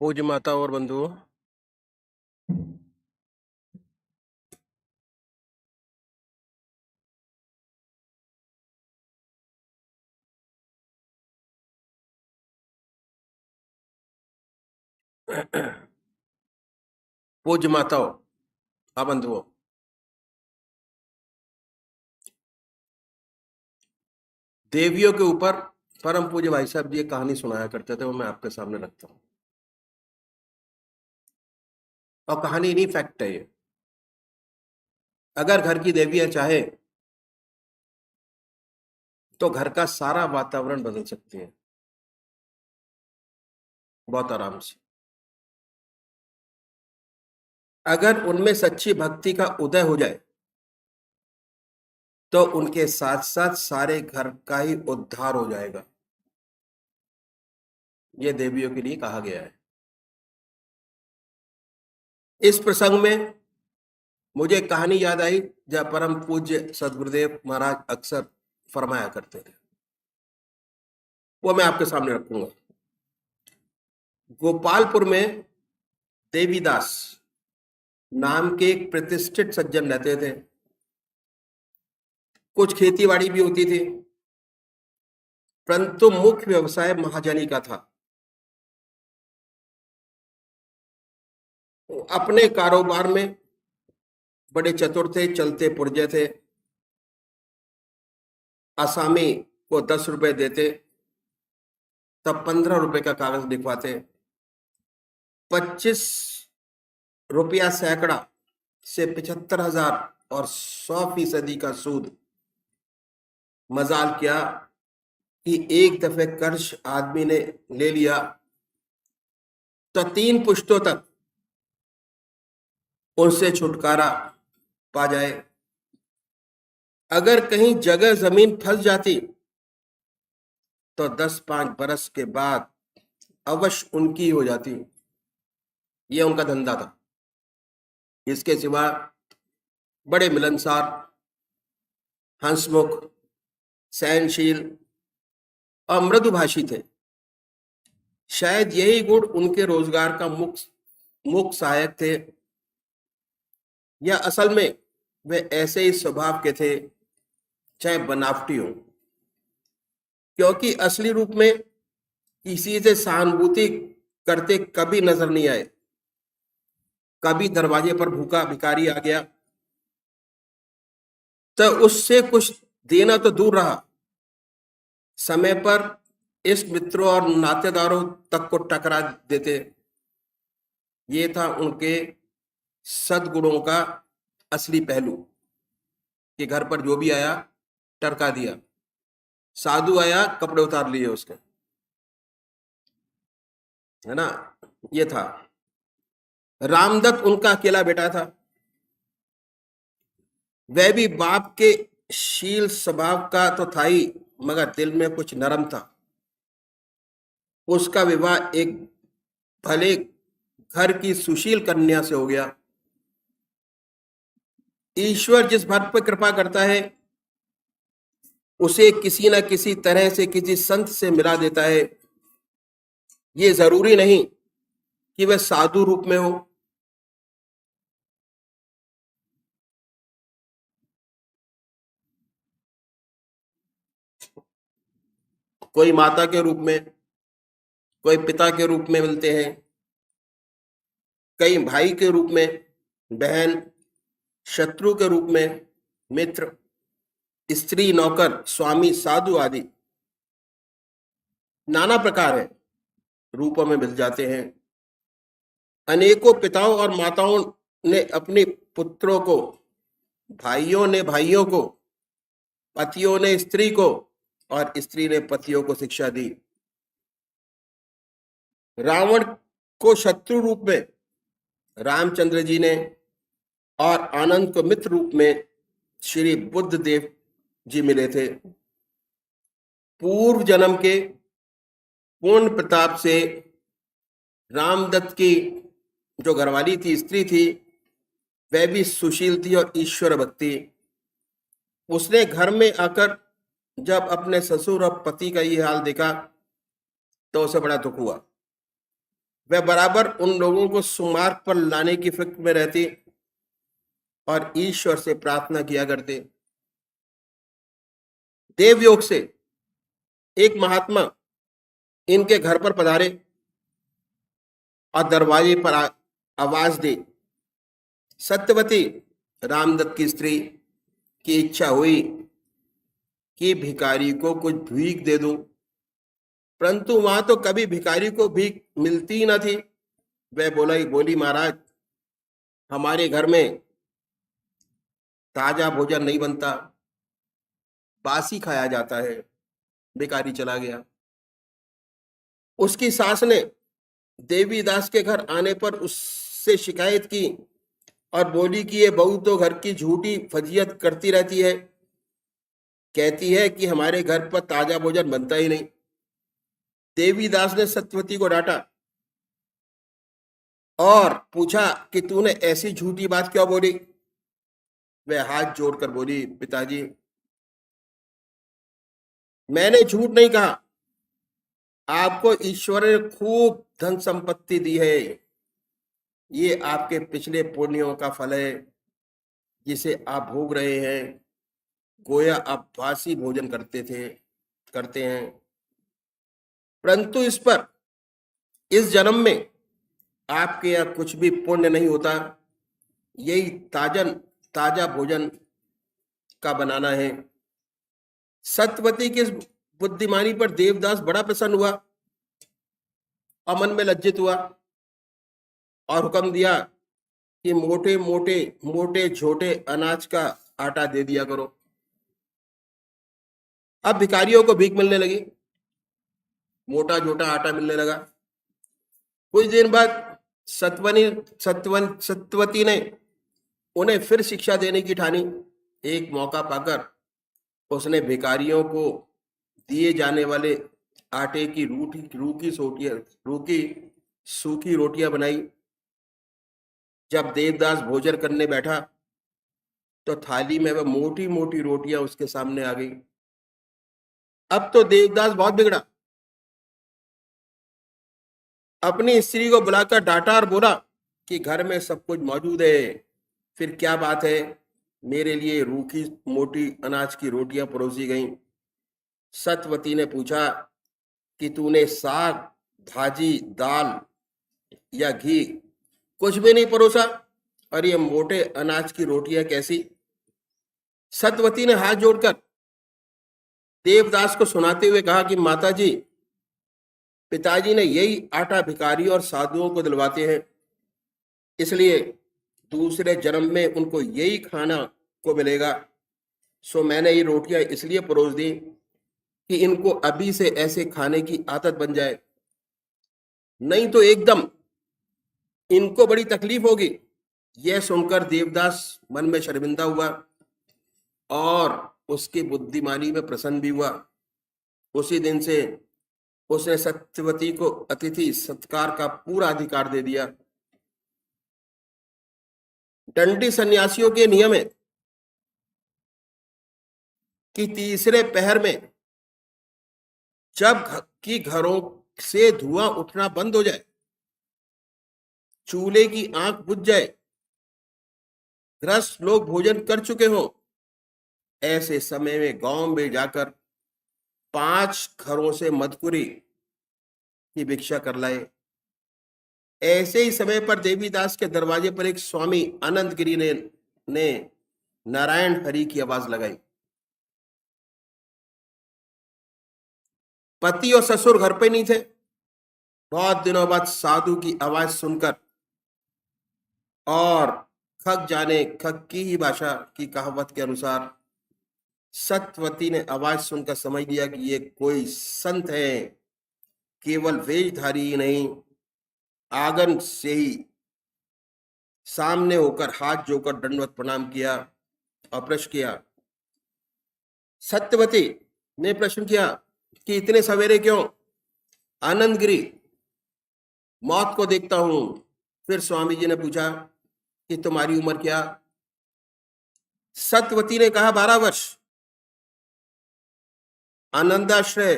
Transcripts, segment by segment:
पूज्य माता और बंधुओं, पूज्य माताओं, बंधुओं, देवियों के ऊपर परम पूज्य भाई साहब जी एक कहानी सुनाया करते थे, वो मैं आपके सामने रखता हूँ। और कहानी नहीं, फैक्ट है ये। अगर घर की देवियां चाहे तो घर का सारा वातावरण बदल सकती है, बहुत आराम से। अगर उनमें सच्ची भक्ति का उदय हो जाए तो उनके साथ साथ सारे घर का ही उद्धार हो जाएगा। ये देवियों के लिए कहा गया है। इस प्रसंग में मुझे एक कहानी याद आई जब परम पूज्य सदगुरुदेव महाराज अक्सर फरमाया करते थे, वो मैं आपके सामने रखूंगा। गोपालपुर में देवीदास नाम के एक प्रतिष्ठित सज्जन रहते थे। कुछ खेतीबाड़ी भी होती थी, परंतु मुख्य व्यवसाय महाजनी का था। अपने कारोबार में बड़े चतुर थे, चलते पुर्जे थे। आसामी को 10 रुपए देते तब 15 रुपए का कागज लिखवाते। 25 रुपया सैकड़ा से 75,000 और 100% का सूद। मजाल क्या कि एक दफे कर्ज आदमी ने ले लिया तो 3 पुश्तों तक उनसे छुटकारा पा जाए। अगर कहीं जगह जमीन फंस जाती तो 10-5 बरस के बाद अवश्य उनकी हो जाती। यह उनका धंधा था। इसके सिवा बड़े मिलनसार, हंसमुख, सहनशील और मृदुभाषी थे। शायद यही गुण उनके रोजगार का मुख्य सहायक थे, या असल में वे ऐसे ही स्वभाव के थे, चाहे बनावटी हो। क्योंकि असली रूप में किसी से सहानुभूति करते कभी नजर नहीं आए। कभी दरवाजे पर भूखा भिखारी आ गया तो उससे कुछ देना तो दूर रहा, समय पर इस मित्रों और नातेदारों तक को टकरा देते। ये था उनके सद्गुणों का असली पहलू कि घर पर जो भी आया टरका दिया। साधु आया, कपड़े उतार लिए उसके, है ना। ये था। रामदत्त उनका अकेला बेटा था। वह भी बाप के शील स्वभाव का तो था ही, मगर दिल में कुछ नरम था। उसका विवाह एक भले घर की सुशील कन्या से हो गया। ईश्वर जिस भक्त पर कृपा करता है उसे किसी न किसी तरह से किसी संत से मिला देता है। ये जरूरी नहीं कि वह साधु रूप में हो। कोई माता के रूप में, कोई पिता के रूप में मिलते हैं, कई भाई के रूप में, बहन, शत्रु के रूप में, मित्र, स्त्री, नौकर, स्वामी, साधु आदि नाना प्रकार है रूपों में मिल जाते हैं। अनेकों पिताओं और माताओं ने अपने पुत्रों को, भाइयों ने भाइयों को, पतियों ने स्त्री को और स्त्री ने पतियों को शिक्षा दी। रावण को शत्रु रूप में रामचंद्र जी ने और आनंद को मित्र रूप में श्री बुद्ध देव जी मिले थे। पूर्व जन्म के पूर्ण प्रताप से रामदत्त की जो घरवाली थी, स्त्री थी, वह भी सुशील थी और ईश्वर भक्ति। उसने घर में आकर जब अपने ससुर और पति का ये हाल देखा तो उसे बड़ा दुख हुआ। वह बराबर उन लोगों को सुमार्ग पर लाने की फिक्र में रहती और ईश्वर से प्रार्थना किया करते। देवयोग से एक महात्मा इनके घर पर पधारे और दरवाजे पर आवाज दी। सत्यवती, रामदत्त की स्त्री, की इच्छा हुई कि भिखारी को कुछ भीख दे दूं, परंतु वहां तो कभी भिखारी को भीख मिलती ही न थी। वह बोली महाराज, हमारे घर में ताजा भोजन नहीं बनता, बासी खाया जाता है। भिखारी चला गया। उसकी सास ने देवीदास के घर आने पर उससे शिकायत की और बोली कि ये बहू तो घर की झूठी फजीयत करती रहती है, कहती है कि हमारे घर पर ताजा भोजन बनता ही नहीं। देवीदास ने सत्यवती को डांटा और पूछा कि तूने ऐसी झूठी बात क्यों बोली। वह हाथ जोड़कर बोली, पिताजी, मैंने झूठ नहीं कहा। आपको ईश्वर ने खूब धन संपत्ति दी है, ये आपके पिछले पुण्यों का फल है जिसे आप भोग रहे हैं। गोया आप बासी भोजन करते हैं, परंतु इस जन्म में आपके यहाँ कुछ भी पुण्य नहीं होता। यही ताजा भोजन का बनाना है। सत्यवती की इस बुद्धिमानी पर देवदास बड़ा प्रसन्न हुआ और मन में लज्जित हुआ और हुक्म दिया कि मोटे छोटे अनाज का आटा दे दिया करो। अब भिखारियों को भीख मिलने लगी, मोटा छोटा आटा मिलने लगा। कुछ दिन बाद सत्यवती ने उन्हें फिर शिक्षा देने की ठानी। एक मौका पाकर उसने भिखारियों को दिए जाने वाले आटे की रूखी सूखी रोटियां बनाई। जब देवदास भोजन करने बैठा तो थाली में वह मोटी मोटी रोटियां उसके सामने आ गई। अब तो देवदास बहुत बिगड़ा, अपनी स्त्री को बुलाकर डांटा और बोला कि घर में सब कुछ मौजूद है, फिर क्या बात है, मेरे लिए रूखी मोटी अनाज की रोटियां परोसी गईं। सत्यवती ने पूछा कि तूने साग, भाजी, दाल या घी कुछ भी नहीं परोसा और ये मोटे अनाज की रोटियां कैसी। सत्यवती ने हाथ जोड़कर देवदास को सुनाते हुए कहा कि माताजी, पिताजी ने यही आटा भिखारी और साधुओं को दिलवाते हैं, इसलिए दूसरे जन्म में उनको यही खाना को मिलेगा। सो मैंने ये रोटियां इसलिए परोस दी कि इनको अभी से ऐसे खाने की आदत बन जाए, नहीं तो एकदम इनको बड़ी तकलीफ होगी। यह सुनकर देवदास मन में शर्मिंदा हुआ और उसकी बुद्धिमानी में प्रसन्न भी हुआ। उसी दिन से उसने सत्यवती को अतिथि सत्कार का पूरा अधिकार दे दिया। दंडी सन्यासियों के नियम है कि तीसरे पहर में जब की घरों से धुआं उठना बंद हो जाए, चूल्हे की आंख बुझ जाए, गृहस्थ लोग भोजन कर चुके हों, ऐसे समय में गांव में जाकर 5 घरों से मदकुरी की भिक्षा कर लाए। ऐसे ही समय पर देवीदास के दरवाजे पर एक स्वामी आनंद गिरी ने नारायण हरि की आवाज लगाई। पति और ससुर घर पे नहीं थे। बहुत दिनों बाद साधु की आवाज सुनकर और खग की ही भाषा की कहावत के अनुसार सत्यवती ने आवाज सुनकर समझ लिया कि ये कोई संत है। केवल वेशधारी ही नहीं, आंगन से ही सामने होकर हाथ जोड़कर दंडवत प्रणाम किया और प्रश्न किया। सत्यवती ने प्रश्न किया, कि इतने सवेरे क्यों? आनंद गिरी, मौत को देखता हूं। फिर स्वामी जी ने पूछा कि तुम्हारी उम्र क्या? सत्यवती ने कहा 12 वर्ष। आनंदाश्रय,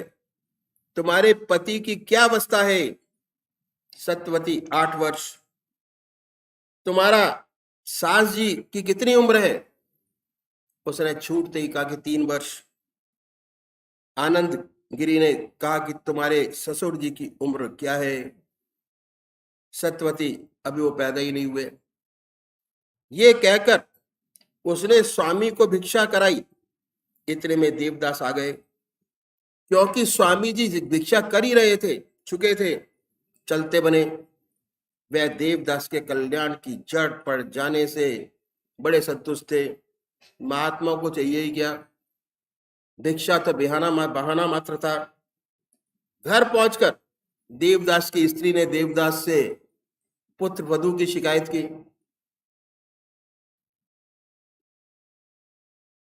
तुम्हारे पति की क्या अवस्था है? सत्यवती, 8 वर्ष। तुम्हारा सास जी की कितनी उम्र है? उसने छूटते ही कहा कि 3 वर्ष। आनंद गिरी ने कहा कि तुम्हारे ससुर जी की उम्र क्या है? सत्यवती, अभी वो पैदा ही नहीं हुए। ये कहकर उसने स्वामी को भिक्षा कराई। इतने में देवदास आ गए, क्योंकि स्वामी जी भिक्षा कर ही रहे थे, चुके थे, चलते बने। वह देवदास के कल्याण की जड़ पड़ जाने से बड़े संतुष्ट थे। महात्मा को चाहिए ही क्या, भिक्षा तो बहाना मात्र था। घर पहुंचकर देवदास की स्त्री ने देवदास से पुत्र वधू की शिकायत की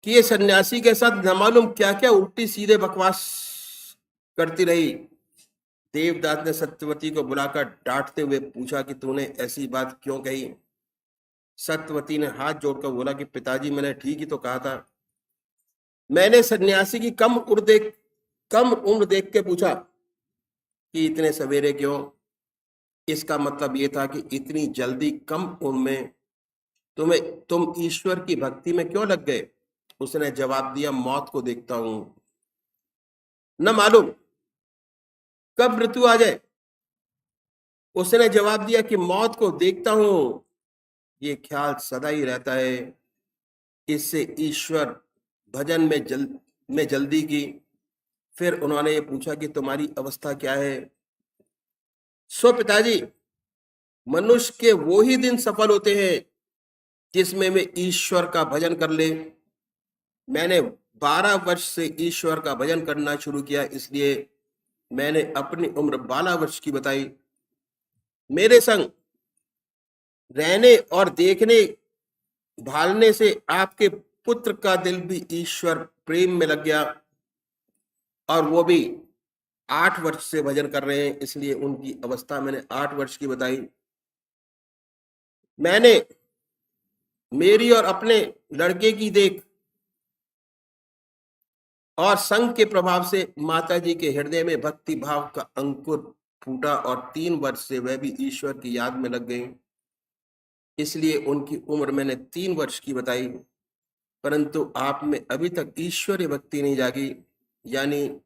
कि ये सन्यासी के साथ न मालूम क्या क्या उल्टी सीधे बकवास करती रही। देवदास ने सत्यवती को बुलाकर डांटते हुए पूछा कि तूने ऐसी बात क्यों कही? सत्यवती ने हाथ जोड़कर बोला कि पिताजी, मैंने ठीक ही तो कहा था। मैंने सन्यासी की कम उम्र देख के पूछा कि इतने सवेरे क्यों। इसका मतलब यह था कि इतनी जल्दी कम उम्र में तुम ईश्वर की भक्ति में क्यों लग गए? उसने जवाब दिया, मौत को देखता हूं, न मालूम कब मृत्यु आ जाए। उसने जवाब दिया कि मौत को देखता हूं, ये ख्याल सदा ही रहता है। इससे ईश्वर भजन में जल्दी की। फिर उन्होंने ये पूछा कि तुम्हारी अवस्था क्या है? सो पिताजी, मनुष्य के वो ही दिन सफल होते हैं जिसमें वे ईश्वर का भजन कर ले। मैंने 12 वर्ष से ईश्वर का भजन करना शुरू किया, इसलिए मैंने अपनी उम्र 12 वर्ष की बताई। मेरे संग रहने और देखने भालने से आपके पुत्र का दिल भी ईश्वर प्रेम में लग गया, और वो भी 8 वर्ष से भजन कर रहे हैं, इसलिए उनकी अवस्था मैंने 8 वर्ष की बताई। मैंने मेरी और अपने लड़के की देख और संग के प्रभाव से माता जी के हृदय में भक्ति भाव का अंकुर फूटा, और 3 वर्ष से वह भी ईश्वर की याद में लग गई, इसलिए उनकी उम्र मैंने 3 वर्ष की बताई। परंतु आप में अभी तक ईश्वरीय भक्ति नहीं जागी, यानी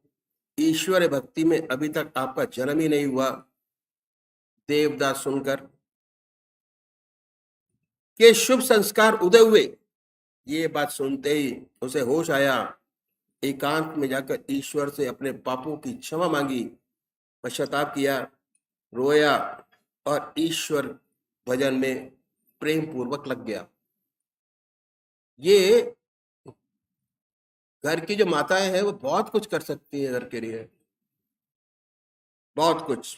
ईश्वरीय भक्ति में अभी तक आपका जन्म ही नहीं हुआ। देवदास सुनकर के शुभ संस्कार उदय हुए, ये बात सुनते ही उसे होश आया। एकांत में जाकर ईश्वर से अपने पापों की क्षमा मांगी, पश्चाताप किया, रोया और ईश्वर भजन में प्रेम पूर्वक लग गया। ये घर की जो माताएं हैं वो बहुत कुछ कर सकती है घर के लिए, बहुत कुछ।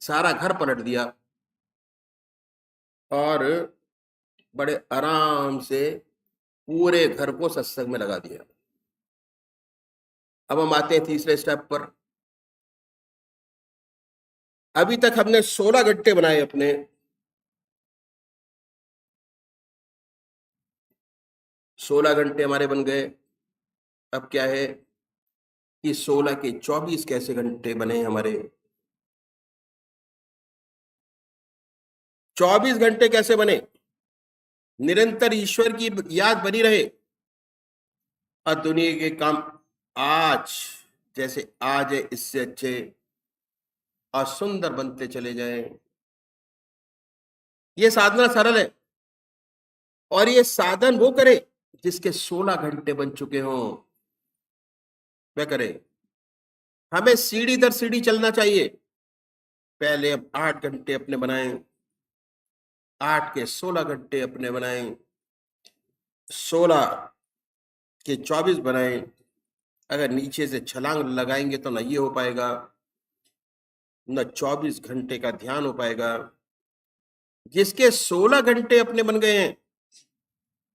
सारा घर पलट दिया और बड़े आराम से पूरे घर को सत्संग में लगा दिया। अब हम आते हैं तीसरे स्टेप पर। अभी तक हमने 16 घंटे बनाए अपने, 16 घंटे हमारे बन गए। अब क्या है कि 16 के 24 कैसे घंटे बने हमारे? 24 घंटे कैसे बने? निरंतर ईश्वर की याद बनी रहे और दुनिया के काम आज जैसे आज है इससे अच्छे और सुंदर बनते चले जाएं। ये साधना सरल है, और ये साधन वो करे जिसके 16 घंटे बन चुके हों, वह करे। हमें सीढ़ी दर सीढ़ी चलना चाहिए। पहले अब 8 घंटे अपने बनाएं, 8 के 16 घंटे अपने बनाएं, 16 के 24 बनाएं। अगर नीचे से छलांग लगाएंगे तो न ये हो पाएगा, न 24 घंटे का ध्यान हो पाएगा। जिसके 16 घंटे अपने बन गए हैं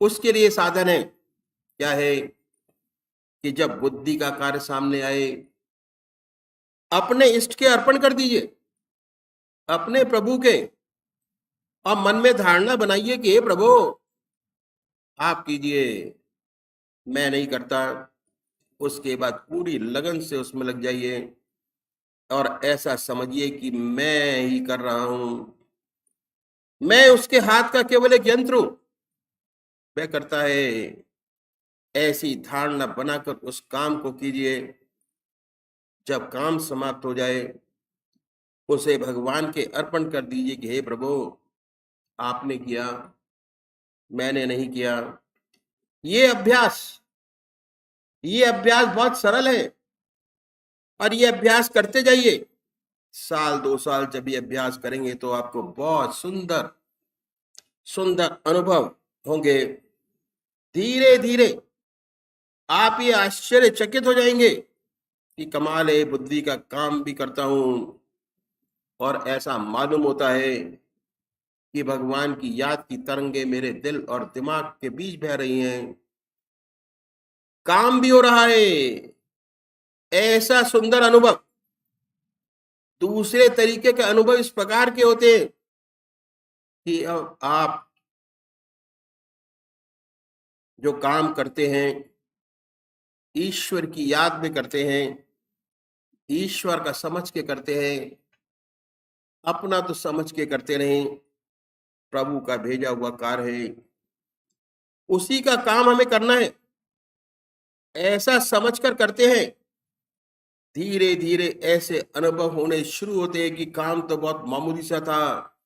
उसके लिए साधन है, क्या है कि जब बुद्धि का कार्य सामने आए, अपने इष्ट के अर्पण कर दीजिए, अपने प्रभु के, और मन में धारणा बनाइए कि हे प्रभु आप कीजिए, मैं नहीं करता। उसके बाद पूरी लगन से उसमें लग जाइए और ऐसा समझिए कि मैं ही कर रहा हूं, मैं उसके हाथ का केवल एक यंत्र हूं, वह करता है। ऐसी धारणा बनाकर उस काम को कीजिए। जब काम समाप्त हो जाए, उसे भगवान के अर्पण कर दीजिए कि हे प्रभु आपने किया, मैंने नहीं किया। ये अभ्यास ये अभ्यास बहुत सरल है, और ये अभ्यास करते जाइए। साल 2 साल जब ये अभ्यास करेंगे तो आपको बहुत सुंदर सुंदर अनुभव होंगे। धीरे धीरे आप ये आश्चर्यचकित हो जाएंगे कि कमाल है, बुद्धि का काम भी करता हूं, और ऐसा मालूम होता है कि भगवान की याद की तरंगे मेरे दिल और दिमाग के बीच बह रही हैं, काम भी हो रहा है। ऐसा सुंदर अनुभव। दूसरे तरीके के अनुभव इस प्रकार के होते हैं कि अब आप जो काम करते हैं ईश्वर की याद में करते हैं, ईश्वर का समझ के करते हैं, अपना तो समझ के करते नहीं, प्रभु का भेजा हुआ कार्य है, उसी का काम हमें करना है, ऐसा समझकर करते हैं। धीरे धीरे ऐसे अनुभव होने शुरू होते हैं कि काम तो बहुत मामूली सा था,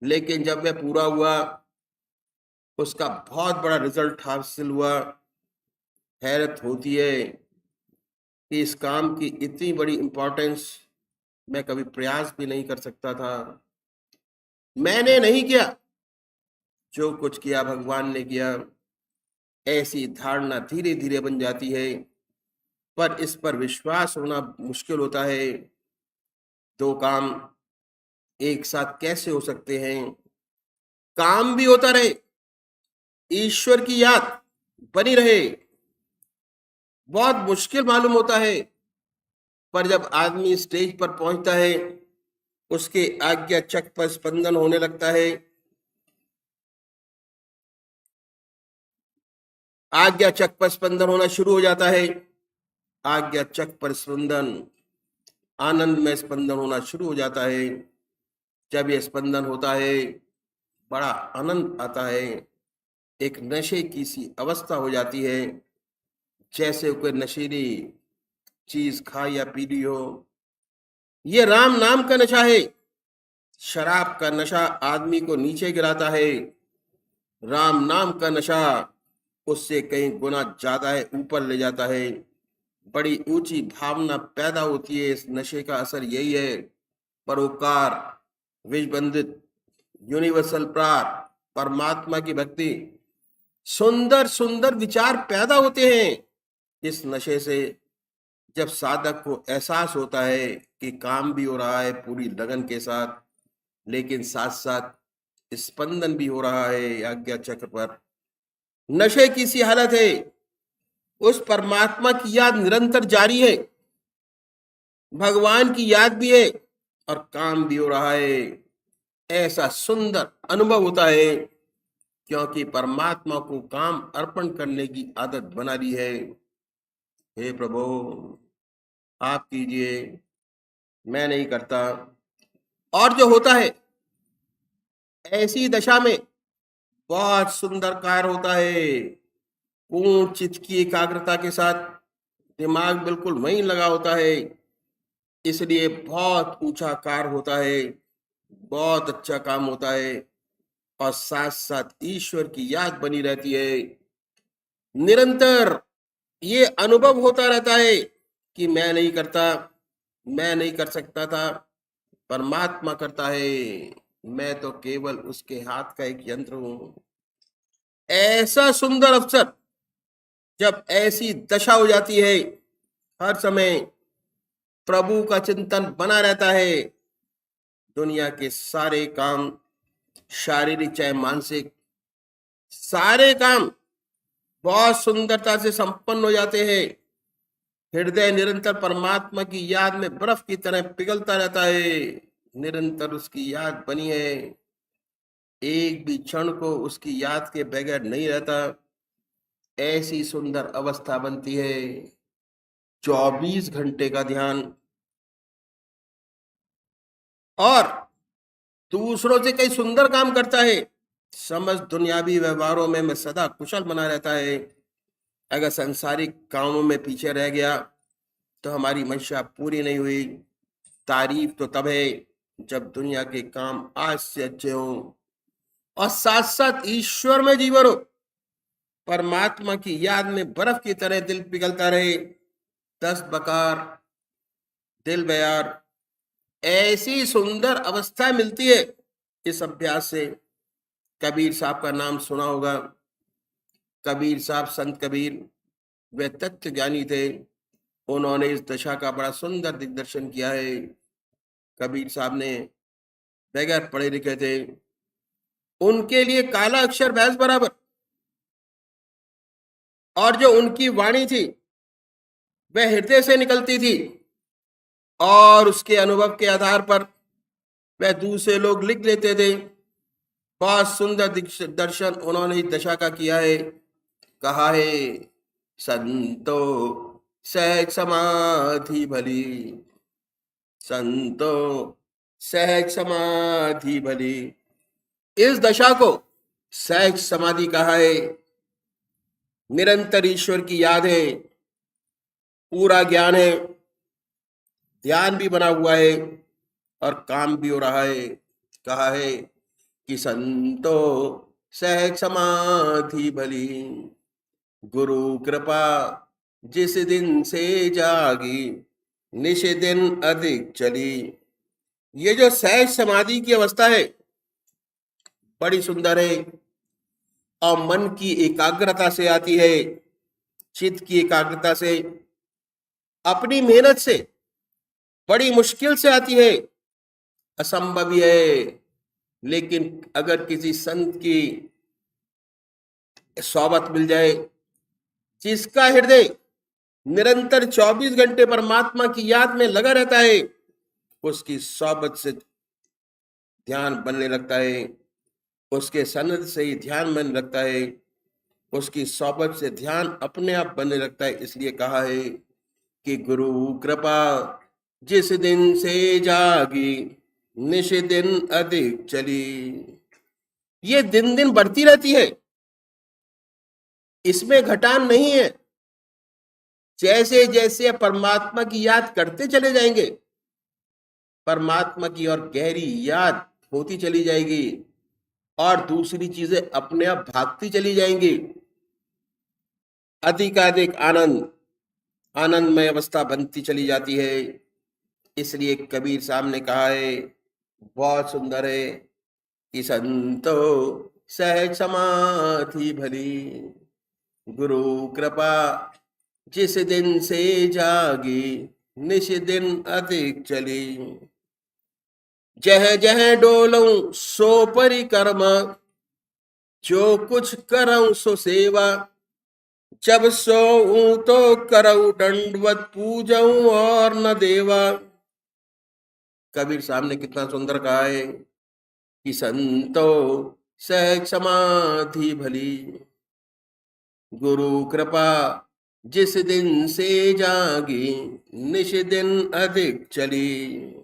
लेकिन जब वह पूरा हुआ, उसका बहुत बड़ा रिजल्ट हासिल हुआ। हैरत होती है कि इस काम की इतनी बड़ी इंपॉर्टेंस मैं कभी प्रयास भी नहीं कर सकता था। मैंने नहीं किया, जो कुछ किया भगवान ने किया। ऐसी धारणा धीरे धीरे बन जाती है, पर इस पर विश्वास होना मुश्किल होता है। दो काम एक साथ कैसे हो सकते हैं? काम भी होता रहे, ईश्वर की याद बनी रहे, बहुत मुश्किल मालूम होता है। पर जब आदमी स्टेज पर पहुंचता है, उसके आज्ञा चक्र पर स्पंदन होने लगता है। आज्ञा चक्र पर स्पंदन होना शुरू हो जाता है। आज्ञा चक्र पर स्पंदन, आनंद में स्पंदन होना शुरू हो जाता है। जब यह स्पंदन होता है, बड़ा आनंद आता है। एक नशे की सी अवस्था हो जाती है, जैसे कोई नशीली चीज खा या पी ली हो। ये राम नाम का नशा है। शराब का नशा आदमी को नीचे गिराता है, राम नाम का नशा उससे कहीं गुना ज्यादा है, ऊपर ले जाता है। बड़ी ऊंची भावना पैदा होती है। इस नशे का असर यही है, परोपकार, विषबंधित, यूनिवर्सल प्रार, परमात्मा की भक्ति, सुंदर सुंदर विचार पैदा होते हैं इस नशे से। जब साधक को एहसास होता है कि काम भी हो रहा है पूरी लगन के साथ, लेकिन साथ साथ स्पंदन भी हो रहा है आज्ञा चक्र पर, नशे की सी हालत है, उस परमात्मा की याद निरंतर जारी है, भगवान की याद भी है और काम भी हो रहा है। ऐसा सुंदर अनुभव होता है, क्योंकि परमात्मा को काम अर्पण करने की आदत बना ली है। हे प्रभु आप कीजिए, मैं नहीं करता। और जो होता है ऐसी दशा में, बहुत सुंदर कार्य होता है। पूर्ण चित्त की एकाग्रता के साथ दिमाग बिल्कुल वहीं लगा होता है, इसलिए बहुत ऊंचा कार्य होता है, बहुत अच्छा काम होता है, और साथ साथ ईश्वर की याद बनी रहती है। निरंतर ये अनुभव होता रहता है कि मैं नहीं करता, मैं नहीं कर सकता था, परमात्मा करता है, मैं तो केवल उसके हाथ का एक यंत्र हूं। ऐसा सुंदर अवसर, जब ऐसी दशा हो जाती है, हर समय प्रभु का चिंतन बना रहता है। दुनिया के सारे काम, शारीरिक चाहे मानसिक, सारे काम बहुत सुंदरता से संपन्न हो जाते हैं। हृदय निरंतर परमात्मा की याद में बर्फ की तरह पिघलता रहता है। निरंतर उसकी याद बनी है, एक भी क्षण को उसकी याद के बगैर नहीं रहता। ऐसी सुंदर अवस्था बनती है। 24 घंटे का ध्यान, और दूसरों से कई सुंदर काम करता है। समस्त दुनियावी व्यवहारों में मैं सदा कुशल बना रहता है। अगर सांसारिक कामों में पीछे रह गया तो हमारी मंशा पूरी नहीं हुई। तारीफ तो तब है जब दुनिया के काम आज से अच्छे हों और साथ साथ ईश्वर में जीवन हो। परमात्मा की याद में बर्फ की तरह दिल पिघलता रहे। 10 बकार दिल बयार, ऐसी सुंदर अवस्था मिलती है इस अभ्यास से। कबीर साहब का नाम सुना होगा। कबीर साहब, संत कबीर, वे तत्व ज्ञानी थे। उन्होंने इस दशा का बड़ा सुंदर दिग्दर्शन किया है। कबीर साहब ने बगैर पढ़े लिखे थे, उनके लिए काला अक्षर भैंस बराबर, और जो उनकी वाणी थी वह हृदय से निकलती थी, और उसके अनुभव के आधार पर वह दूसरे लोग लिख लेते थे। बहुत सुंदर दर्शन उन्होंने इस दशा का किया है। कहा है, संतो सहज समाधि भली, संतो सहज समाधि भली। इस दशा को सहज समाधि कहा है। निरंतर ईश्वर की याद है, पूरा ज्ञान है, ध्यान भी बना हुआ है और काम भी हो रहा है। कहा है कि संतो सहज समाधि भली, गुरु कृपा जिस दिन से जागी, निश दिन अधिक चली। ये जो सहज समाधि की अवस्था है बड़ी सुंदर है, और मन की एकाग्रता से आती है। चित्त की एकाग्रता से, अपनी मेहनत से, बड़ी मुश्किल से आती है। असंभव ही है, लेकिन अगर किसी संत की सोबत मिल जाए, जिसका हृदय निरंतर 24 घंटे परमात्मा की याद में लगा रहता है, उसकी सोबत से ध्यान बनने लगता है। उसके सनद से ही ध्यान बनने लगता है। उसकी सोबत से ध्यान अपने आप बनने लगता है। इसलिए कहा है कि गुरु कृपा जिस दिन से जागी, निश दिन अधिक चली। ये दिन दिन बढ़ती रहती है, इसमें घटान नहीं है। जैसे जैसे परमात्मा की याद करते चले जाएंगे, परमात्मा की और गहरी याद होती चली जाएगी, और दूसरी चीजें अपने आप भागती चली जाएंगी। अधिकाधिक आनंद, आनंदमय अवस्था बनती चली जाती है। इसलिए कबीर साहब ने कहा है, बहुत सुंदर है, कि संतो सहज समाधि भली, गुरु कृपा जिस दिन से जागी, निश दिन अधिक चली। जह जह डोलऊं सो परिक्रमा, जो कुछ करऊं सो सेवा। जब सोऊं तो करऊं दंडवत पूजऊं और न देवा। कबीर साहब ने कितना सुंदर कहा है कि संतो सहज समाधि भली, गुरु कृपा जिस दिन से जागी, निश दिन अधिक चली।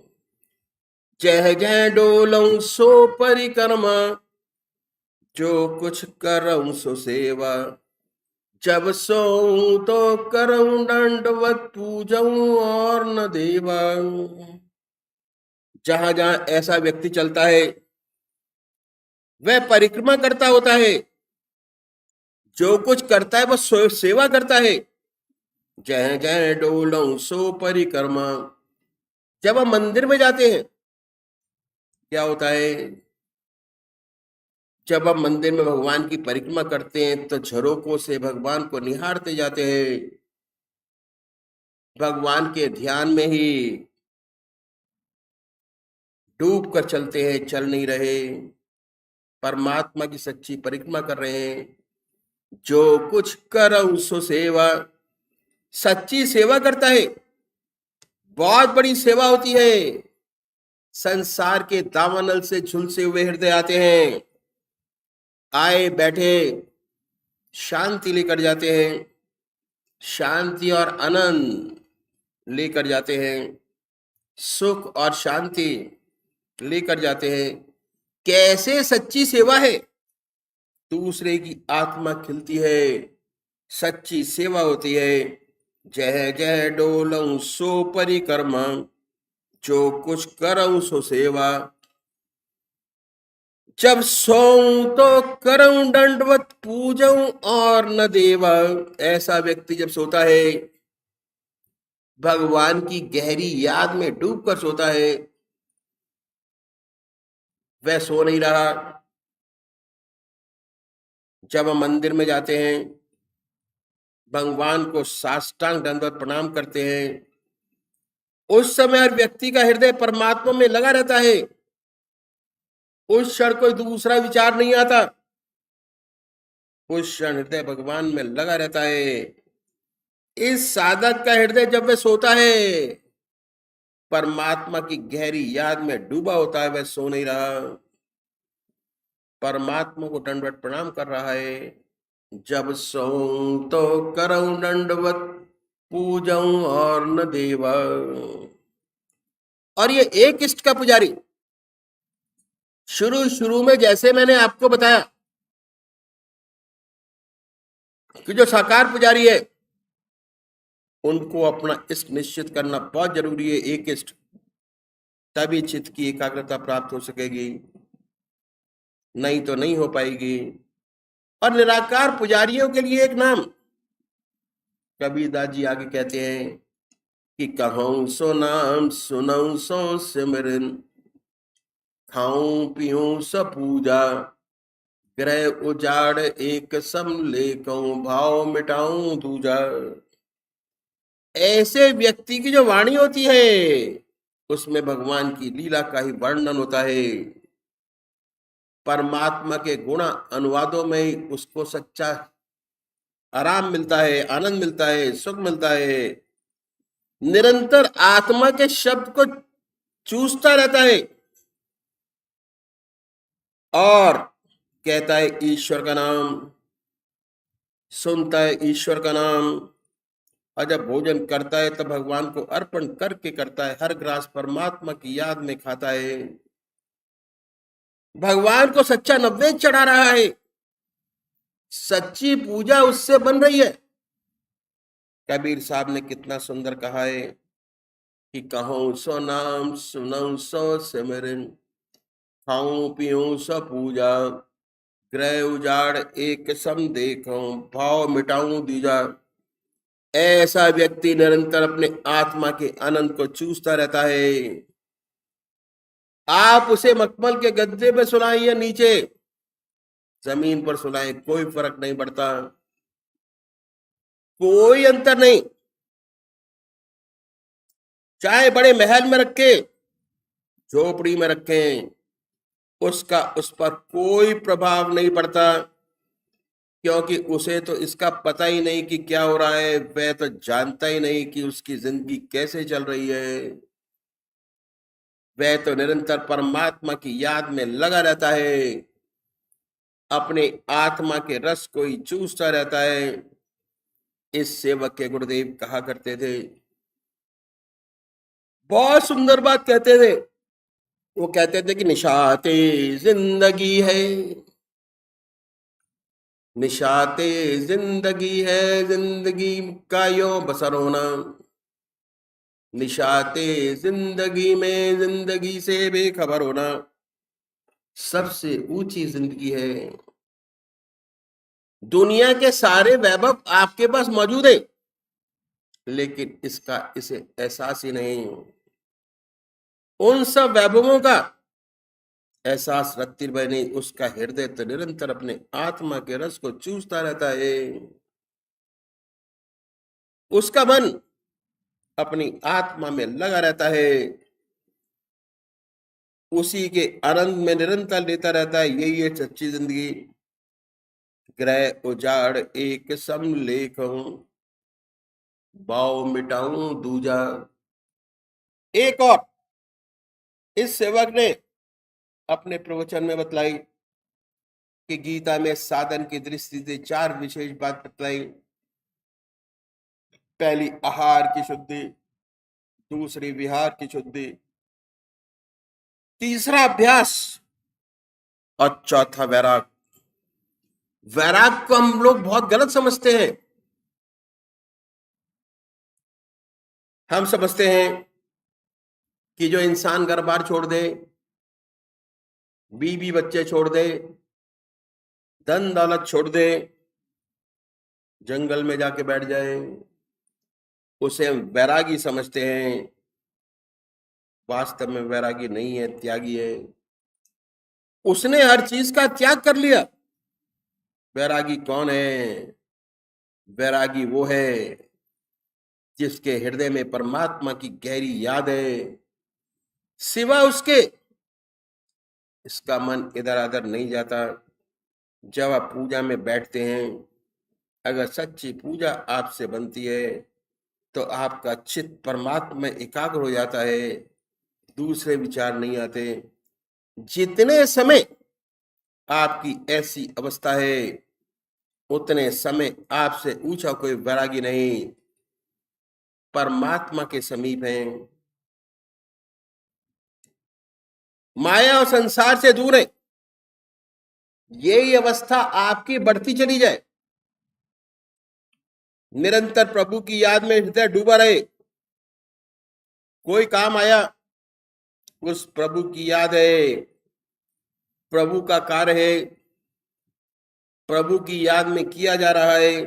जह जह डोलऊं सो परिक्रमा, जो कुछ करऊं सो सेवा। जब सोऊं तो करऊं दंडवत पूजऊं और न देवा। जहां जहां ऐसा व्यक्ति चलता है वह परिक्रमा करता होता है। जो कुछ करता है वह सेवा करता है। जय जय डोलऊं सो परिक्रमा। जब हम मंदिर में जाते हैं, क्या होता है, जब हम मंदिर में भगवान की परिक्रमा करते हैं तो झरोकों से भगवान को निहारते जाते हैं। भगवान के ध्यान में ही डूब कर चलते हैं, चल नहीं रहे, परमात्मा की सच्ची परिक्रमा कर रहे हैं। जो कुछ करऊं सो सेवा। सच्ची सेवा करता है, बहुत बड़ी सेवा होती है। संसार के दावानल से झुलसे हुए हृदय आते हैं, आए बैठे शांति लेकर जाते हैं, शांति और आनंद लेकर जाते हैं, सुख और शांति लेकर जाते हैं। कैसे सच्ची सेवा है, दूसरे की आत्मा खिलती है, सच्ची सेवा होती है। जय जय डोलऊं सो परिक्रमा, जो कुछ करऊं सो सेवा। जब सोऊं तो करऊं दंडवत पूजऊं और न देवा। ऐसा व्यक्ति जब सोता है, भगवान की गहरी याद में डूबकर सोता है, वह सो नहीं रहा। जब हम मंदिर में जाते हैं, भगवान को साष्टांग दंडवत प्रणाम करते हैं, उस समय हर व्यक्ति का हृदय परमात्मा में लगा रहता है। उस क्षण कोई दूसरा विचार नहीं आता, उस क्षण हृदय भगवान में लगा रहता है। इस साधक का हृदय जब वह सोता है, परमात्मा की गहरी याद में डूबा होता है, वह सो नहीं रहा, परमात्मा को दंडवत प्रणाम कर रहा है। जब सोऊं तो करऊं दंडवत पूजऊं और न देवा। और ये एक इष्ट का पुजारी, शुरू शुरू में जैसे मैंने आपको बताया कि जो साकार पुजारी है, उनको अपना इष्ट निश्चित करना बहुत जरूरी है, एक इष्ट, तभी चित्त की एकाग्रता प्राप्त हो सकेगी, नहीं तो नहीं हो पाएगी। और निराकार पुजारियों के लिए एक नाम, कबीरदास जी आगे कहते हैं कि कहूं सो नाम सुनऊं सो सिमरन, खाऊं पीऊं सो पूजा, ग्रह उजाड़ एक सम लेकऊं, भाव मिटाऊं दूजा। ऐसे व्यक्ति की जो वाणी होती है, उसमें भगवान की लीला का ही वर्णन होता है। परमात्मा के गुण अनुवादों में ही उसको सच्चा आराम मिलता है, आनंद मिलता है, सुख मिलता है। निरंतर आत्मा के शब्द को चूसता रहता है और कहता है ईश्वर का नाम, सुनता है ईश्वर का नाम। और जब भोजन करता है तब भगवान को अर्पण करके करता है, हर ग्रास परमात्मा की याद में खाता है, भगवान को सच्चा नैवेद्य चढ़ा रहा है, सच्ची पूजा उससे बन रही है। कबीर साहब ने कितना सुंदर कहा है कि कहूं सो नाम सुनऊं सो सिमरन, खाऊं पीऊं सो पूजा, ग्रह उजाड़ एक सम देखूं, भाव मिटाऊं दीजा। ऐसा व्यक्ति निरंतर अपने आत्मा के आनंद को चूसता रहता है। आप उसे मखमल के गद्दे पे सुनाए या नीचे जमीन पर सुनाए, कोई फर्क नहीं पड़ता, कोई अंतर नहीं। चाहे बड़े महल में रखे, झोपड़ी में रखें, उसका उस पर कोई प्रभाव नहीं पड़ता, क्योंकि उसे तो इसका पता ही नहीं कि क्या हो रहा है, वह तो जानता ही नहीं कि उसकी जिंदगी कैसे चल रही है। वह तो निरंतर परमात्मा की याद में लगा रहता है, अपने आत्मा के रस को ही चूसता रहता है। इस सेवक के गुरुदेव कहा करते थे, बहुत सुंदर बात कहते थे। वो कहते थे कि निशाते जिंदगी है, निशाते जिंदगी है, जिंदगी का यो बसर होना। निशाते जिंदगी में जिंदगी से बेखबर होना सबसे ऊंची जिंदगी है। दुनिया के सारे वैभव आपके पास मौजूद है, लेकिन इसका इसे एहसास ही नहीं। उन सब वैभवों का एहसास रत्ती भर नहीं, उसका हृदय तो निरंतर अपने आत्मा के रस को चूसता रहता है। उसका मन अपनी आत्मा में लगा रहता है, उसी के आनंद में निरंतर लेता रहता है। यही है सच्ची जिंदगी। ग्रह उजाड़ एक सम लेखूं, भाव मिटाऊं दूजा। एक और इस सेवक ने अपने प्रवचन में बतलाई कि गीता में साधन की दृष्टि से 4 विशेष बात बतलाई। पहली आहार की शुद्धि, दूसरी विहार की शुद्धि, तीसरा अभ्यास और चौथा वैराग। वैराग को हम लोग बहुत गलत समझते हैं। हम समझते हैं कि जो इंसान घर बार छोड़ दे, बीवी बच्चे छोड़ दे, धन दौलत छोड़ दे, जंगल में जाके बैठ जाए, उसे हम वैरागी समझते हैं। वास्तव में वैरागी नहीं है, त्यागी है। उसने हर चीज का त्याग कर लिया। वैरागी कौन है? वैरागी वो है जिसके हृदय में परमात्मा की गहरी याद है। सिवा उसके इसका मन इधर उधर नहीं जाता। जब आप पूजा में बैठते हैं, अगर सच्ची पूजा आपसे बनती है तो आपका चित्त परमात्मा में एकाग्र हो जाता है, दूसरे विचार नहीं आते। जितने समय आपकी ऐसी अवस्था है, उतने समय आपसे ऊंचा कोई वैरागी नहीं, परमात्मा के समीप है। माया और संसार से दूर है। यही अवस्था आपकी बढ़ती चली जाए। निरंतर प्रभु की याद में हृदय डूबा रहे। कोई काम आया, उस प्रभु की याद है, प्रभु का कार्य है, प्रभु की याद में किया जा रहा है।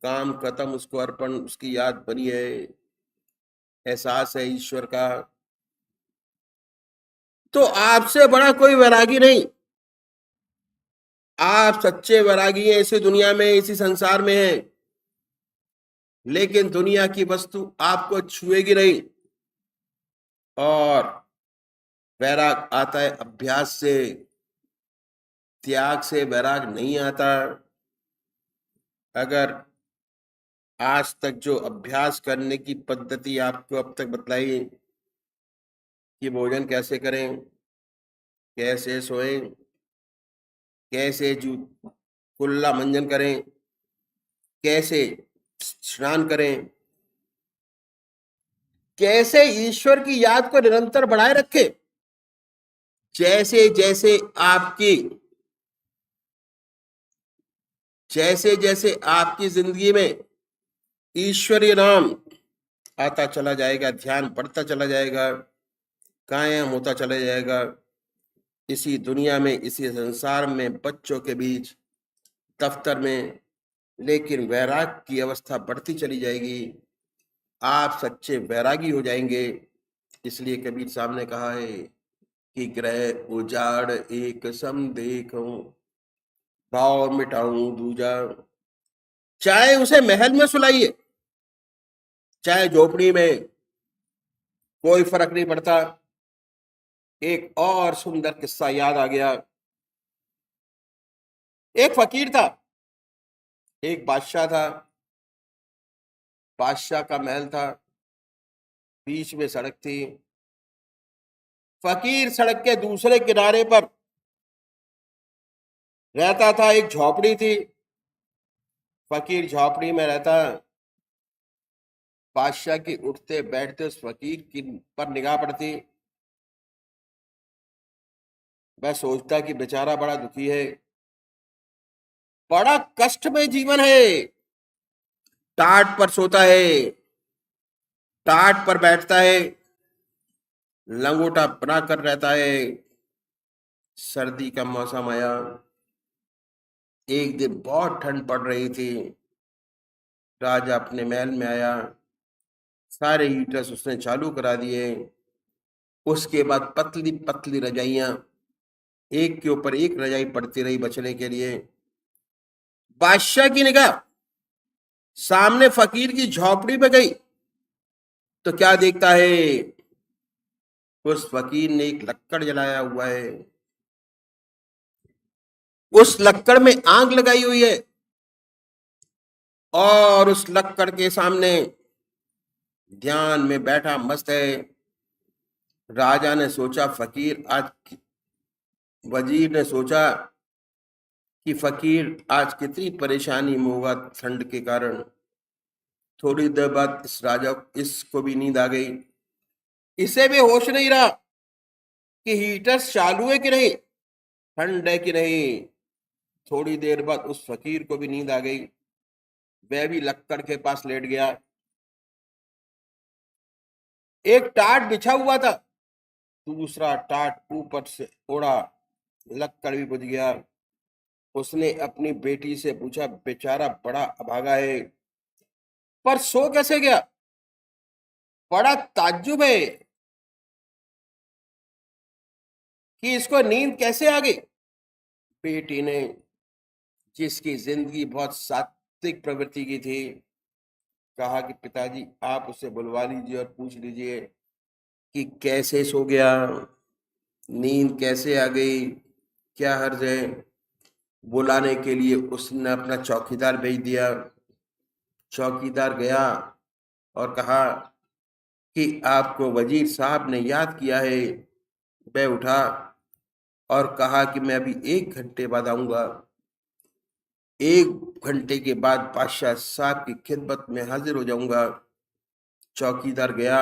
काम खत्म, उसको अर्पण, उसकी याद बनी है, एहसास है ईश्वर का। तो आपसे बड़ा कोई वैरागी नहीं। आप सच्चे वैरागी हैं, इसी दुनिया में, इसी संसार में हैं। लेकिन दुनिया की वस्तु आपको छुएगी नहीं। और वैराग आता है अभ्यास से, त्याग से वैराग नहीं आता। अगर आज तक जो अभ्यास करने की पद्धति आपको अब तक बतलाई कि भोजन कैसे करें, कैसे सोएं, कैसे कुल्ला मंजन करें, कैसे स्नान करें, कैसे ईश्वर की याद को निरंतर बढ़ाए रखें, जैसे जैसे आपकी जिंदगी में ईश्वरीय नाम आता चला जाएगा, ध्यान बढ़ता चला जाएगा, कायम होता चला जाएगा, इसी दुनिया में, इसी संसार में, बच्चों के बीच, दफ्तर में, लेकिन वैराग की अवस्था बढ़ती चली जाएगी। आप सच्चे वैरागी हो जाएंगे। इसलिए कबीर साहब ने कहा है कि ग्रह उजाड़ एक सम देखूं, भाव मिटाऊं दूजा। चाहे उसे महल में सुलाइए, चाहे झोपड़ी में, कोई फर्क नहीं पड़ता। एक और सुंदर किस्सा याद आ गया। एक फकीर था, एक बादशाह था। बादशाह का महल था, बीच में सड़क थी। फकीर सड़क के दूसरे किनारे पर रहता था। एक झोपड़ी थी, फकीर झोपड़ी में रहता। बादशाह की उठते बैठते उस फकीर की पर निगाह पड़ती। मैं सोचता कि बेचारा बड़ा दुखी है, बड़ा कष्ट में जीवन है। टाट पर सोता है, टाट पर बैठता है, लंगोटा बना कर रहता है। सर्दी का मौसम आया, एक दिन बहुत ठंड पड़ रही थी। राजा अपने महल में आया, सारे हीटर्स उसने चालू करा दिए। उसके बाद पतली पतली रजाइयां, एक के ऊपर एक रजाई पड़ती रही बचने के लिए। बादशाह की निगाह सामने फकीर की झोपड़ी पे गई तो क्या देखता है? उस फकीर ने एक लक्कड़ जलाया हुआ है। उस लक्कड़ में आग लगाई हुई है और उस लक्कड़ के सामने ध्यान में बैठा मस्त है। राजा ने सोचा फकीर आज, वजीर ने सोचा कि फकीर आज कितनी परेशानी में होगा ठंड के कारण। थोड़ी देर बाद इस राजा इसको भी नींद आ गई। इसे भी होश नहीं रहा कि हीटर चालू है कि नहीं, ठंड है कि नहीं। थोड़ी देर बाद उस फकीर को भी नींद आ गई। वह भी लक्कड़ के पास लेट गया। एक टाट बिछा हुआ था, दूसरा टाट ऊपर से ओढ़ा, लक्कड़ भी बुझ गया। उसने अपनी बेटी से पूछा, बेचारा बड़ा अभागा है, पर सो कैसे गया? बड़ा ताज्जुब है कि इसको नींद कैसे आ गई। बेटी ने, जिसकी जिंदगी बहुत सात्विक प्रवृत्ति की थी, कहा कि पिताजी आप उसे बुलवा लीजिए और पूछ लीजिए कि कैसे सो गया, नींद कैसे आ गई, क्या हर्ज है। बुलाने के लिए उसने अपना चौकीदार भेज दिया। चौकीदार गया और कहा कि आपको वजीर साहब ने याद किया है। वह उठा और कहा कि मैं अभी 1 घंटे बाद आऊंगा। 1 घंटे के बाद बादशाह साहब की खिदमत में हाजिर हो जाऊंगा। चौकीदार गया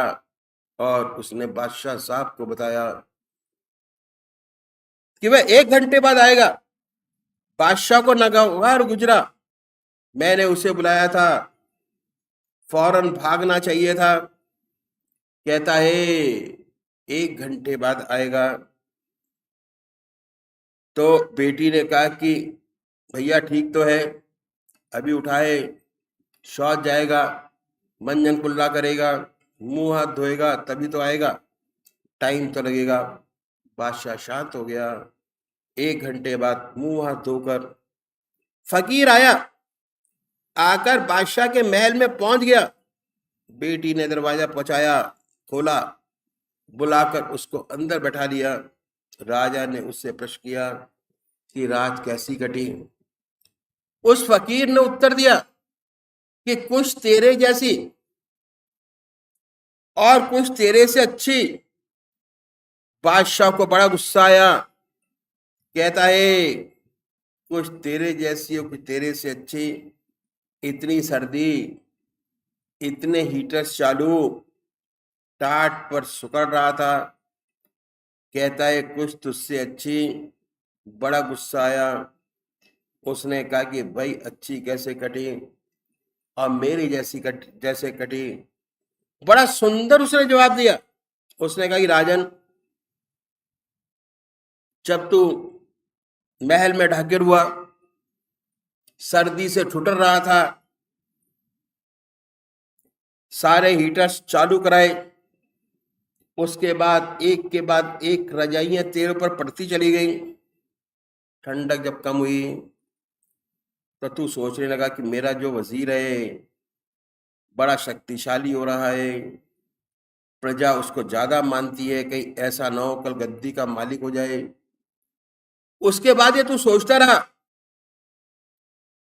और उसने बादशाह साहब को बताया कि वह 1 घंटे बाद आएगा। बादशाह को नगार गुजरा। मैंने उसे बुलाया था, फौरन भागना चाहिए था। कहता है 1 घंटे बाद आएगा। तो बेटी ने कहा कि भैया ठीक तो है, अभी उठाए, शौच जाएगा, मंजन कुल्ला करेगा, मुंह हाथ धोएगा, तभी तो आएगा, टाइम तो लगेगा। बादशाह शांत हो गया। 1 घंटे बाद मुंह हाथ धोकर फकीर आया, आकर बादशाह के महल में पहुंच गया। बेटी ने दरवाजा पहुंचाया, खोला, बुलाकर उसको अंदर बैठा लिया। राजा ने उससे प्रश्न किया कि रात कैसी कटी। उस फकीर ने उत्तर दिया कि कुछ तेरे जैसी और कुछ तेरे से अच्छी। बादशाह को बड़ा गुस्सा आया। कहता है कुछ तेरे जैसी और कुछ तेरे से अच्छी, इतनी सर्दी, इतने हीटर्स चालू, टाट पर सुकड़ रहा था। कहता है कुछ तुझसे अच्छी। बड़ा गुस्सा आया। उसने कहा कि भाई अच्छी कैसे कटी और मेरी जैसे कटी। बड़ा सुंदर उसने जवाब दिया। उसने कहा कि राजन, जब तू महल में ढाकिर हुआ, सर्दी से ठुठर रहा था, सारे हीटर्स चालू कराए, उसके बाद एक रजाइयां तेरे ऊपर पड़ती चली गई। ठंडक जब कम हुई तो तू सोचने लगा कि मेरा जो वजीर है बड़ा शक्तिशाली हो रहा है, प्रजा उसको ज्यादा मानती है, कहीं ऐसा ना हो कल गद्दी का मालिक हो जाए। उसके बाद ये तू सोचता रहा